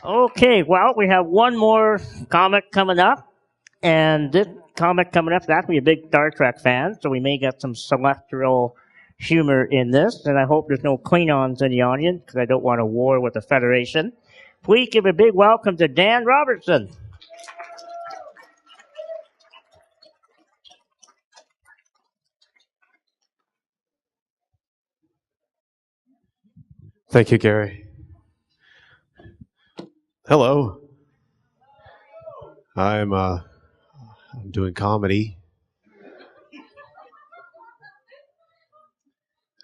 Okay, well, we have one more comic coming up, and this comic coming up is actually a big Star Trek fan, so we may get some celestial humor in this, and I hope there's no Klingons in the audience, because I don't want a war with the Federation. Please give a big welcome to Dan Robertson. Thank you, Gary. Hello. I'm doing comedy.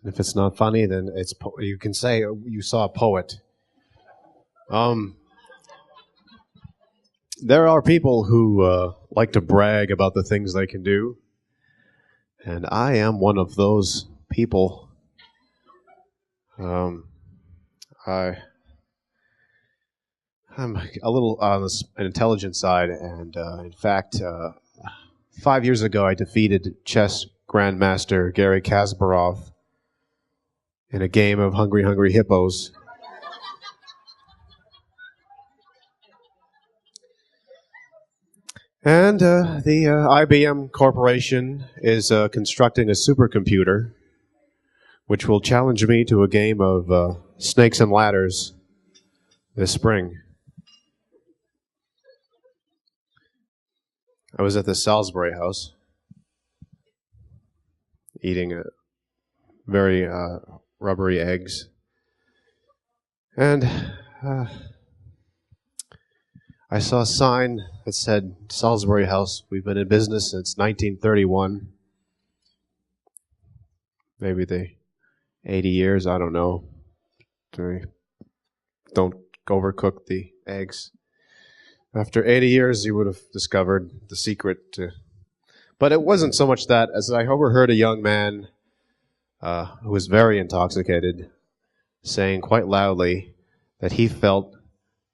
And if it's not funny, then you can say you saw a poet. There are people who like to brag about the things they can do, and I am one of those people. I'm a little on an intelligent side, and in fact, 5 years ago, I defeated chess grandmaster Gary Kasparov in a game of Hungry Hungry Hippos. And the IBM Corporation is constructing a supercomputer which will challenge me to a game of snakes and ladders this spring. I was at the Salisbury House eating very rubbery eggs. And I saw a sign that said, Salisbury House, we've been in business since 1931. Maybe the 80 years, I don't know. Don't overcook the eggs. After 80 years, you would have discovered the secret to... But it wasn't so much that, as I overheard a young man who was very intoxicated saying quite loudly that he felt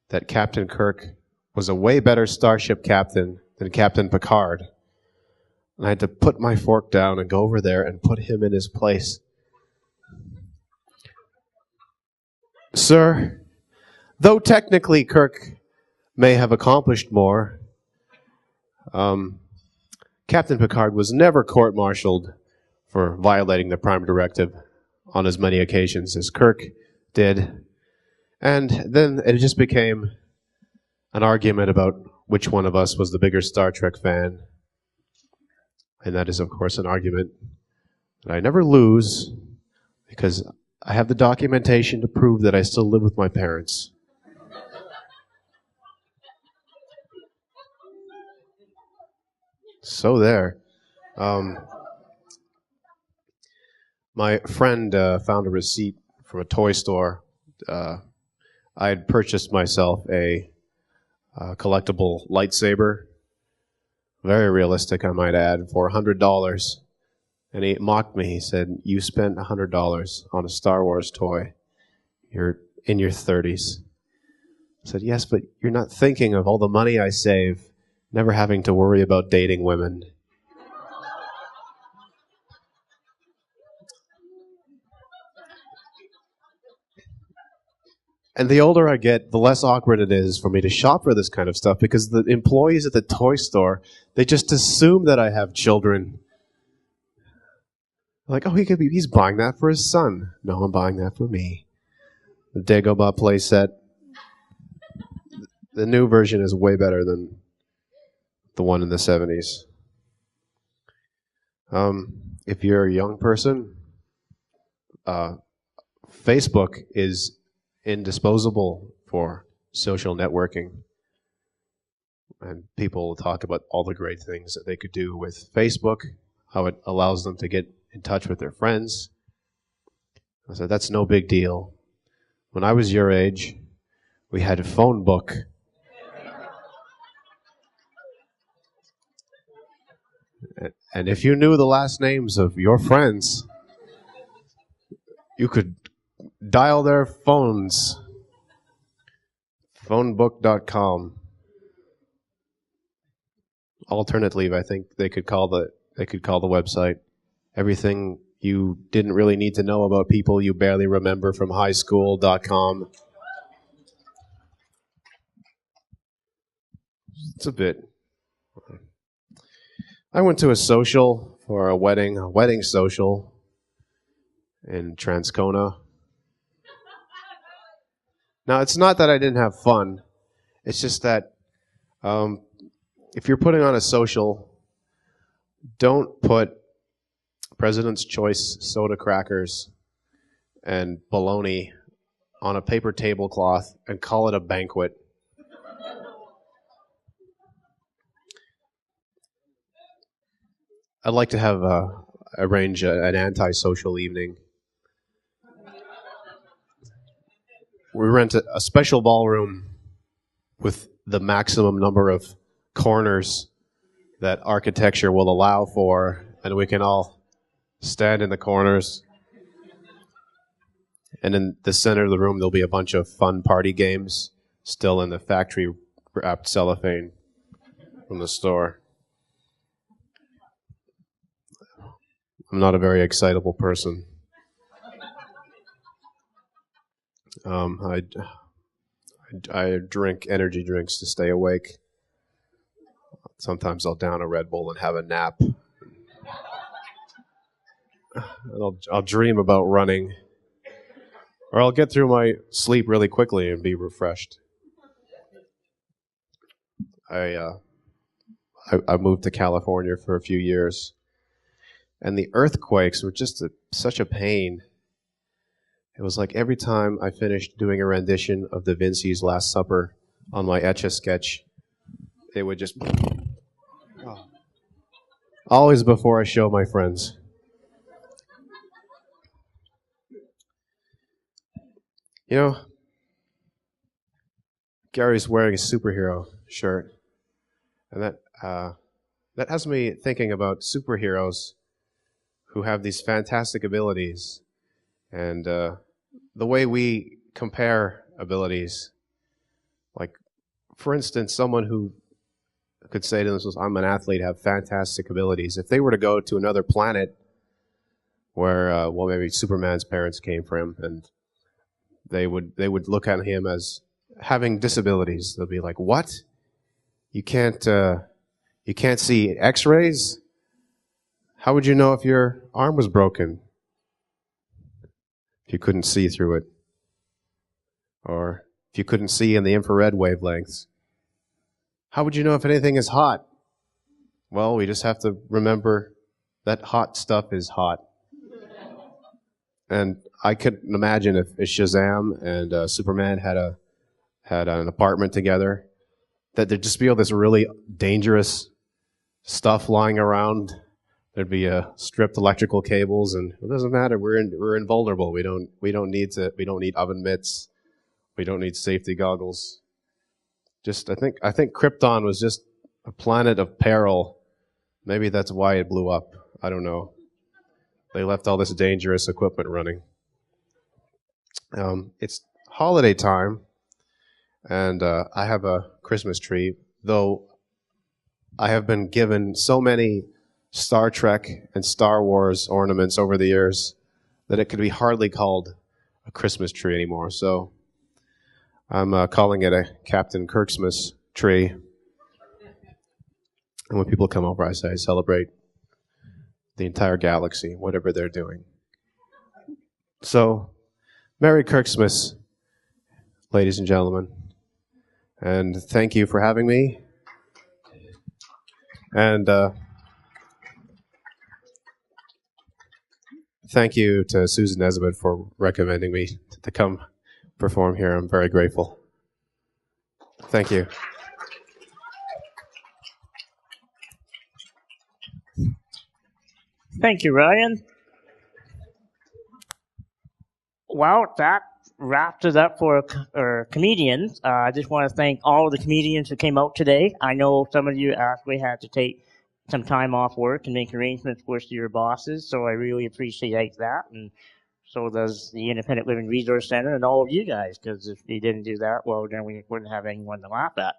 that Captain Kirk was a way better starship captain than Captain Picard. And I had to put my fork down and go over there and put him in his place. Sir, though technically Kirk may have accomplished more, Captain Picard was never court-martialed for violating the Prime Directive on as many occasions as Kirk did. And then it just became an argument about which one of us was the bigger Star Trek fan. And that is, of course, an argument that I never lose because I have the documentation to prove that I still live with my parents. So there. My friend found a receipt from a toy store. I had purchased myself a collectible lightsaber, very realistic, I might add, for $100. And he mocked me. He said, "You spent $100 on a Star Wars toy. You're in your 30s. I said, "Yes, but you're not thinking of all the money I save, never having to worry about dating women." And the older I get, the less awkward it is for me to shop for this kind of stuff because the employees at the toy store, they just assume that I have children. Like, oh, he's buying that for his son. No, I'm buying that for me. The Dagobah playset. The new version is way better than the one in the 70s. If you're a young person, Facebook is indisposable for social networking. And people talk about all the great things that they could do with Facebook, how it allows them to get in touch with their friends. I said, that's no big deal. When I was your age, we had a phone book. And if you knew the last names of your friends, you could dial their phones. Phonebook.com. Alternately, I think they could call the website everything you didn't really need to know about people you barely remember from high school.com. It's a bit. I went to a social for a wedding social in Transcona. Now, it's not that I didn't have fun. It's just that if you're putting on a social, don't put President's Choice soda crackers and bologna on a paper tablecloth and call it a banquet. I'd like to have arrange an anti-social evening. We rent a special ballroom with the maximum number of corners that architecture will allow for, and we can all stand in the corners. And in the center of the room, there'll be a bunch of fun party games still in the factory-wrapped cellophane from the store. I'm not a very excitable person. I drink energy drinks to stay awake. Sometimes I'll down a Red Bull and have a nap. I'll dream about running. Or I'll get through my sleep really quickly and be refreshed. I moved to California for a few years, and the earthquakes were just such a pain. It was like every time I finished doing a rendition of Da Vinci's Last Supper on my Etch-a-Sketch, it would just... Always before I show my friends. You know, Gary's wearing a superhero shirt, and that has me thinking about superheroes who have these fantastic abilities, and the way we compare abilities. Like, for instance, someone who could say to themselves, I'm an athlete, have fantastic abilities. If they were to go to another planet where, maybe Superman's parents came from, and they would look at him as having disabilities. They'll be like, "What? You can't see X-rays? How would you know if your arm was broken? If you couldn't see through it, or if you couldn't see in the infrared wavelengths, how would you know if anything is hot? Well, we just have to remember that hot stuff is hot." And I could imagine if Shazam and Superman had an apartment together, that there'd just be all this really dangerous stuff lying around. There'd be stripped electrical cables, and it doesn't matter. We're invulnerable. We don't need oven mitts. We don't need safety goggles. I think Krypton was just a planet of peril. Maybe that's why it blew up. I don't know. They left all this dangerous equipment running. It's holiday time, and I have a Christmas tree, though I have been given so many Star Trek and Star Wars ornaments over the years that it could be hardly called a Christmas tree anymore. So I'm calling it a Captain Kirksmas tree. And when people come over, I say I celebrate the entire galaxy, whatever they're doing. So, Merry Kirksmas, ladies and gentlemen. And thank you for having me. And thank you to Susan Nesbitt for recommending me to come perform here. I'm very grateful. Thank you. Thank you, Ryan. Well, that wraps it up for our comedians. I just want to thank all of the comedians who came out today. I know some of you actually had to take some time off work and make arrangements with your bosses, so I really appreciate that. And so does the Independent Living Resource Center and all of you guys, because if you didn't do that, well, then we wouldn't have anyone to laugh at.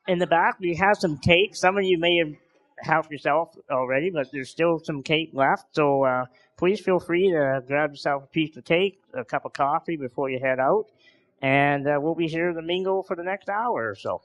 In the back, we have some cake. Some of you may have helped yourself already, but there's still some cake left. So please feel free to grab yourself a piece of cake, a cup of coffee before you head out. and we'll be here to mingle for the next hour or so.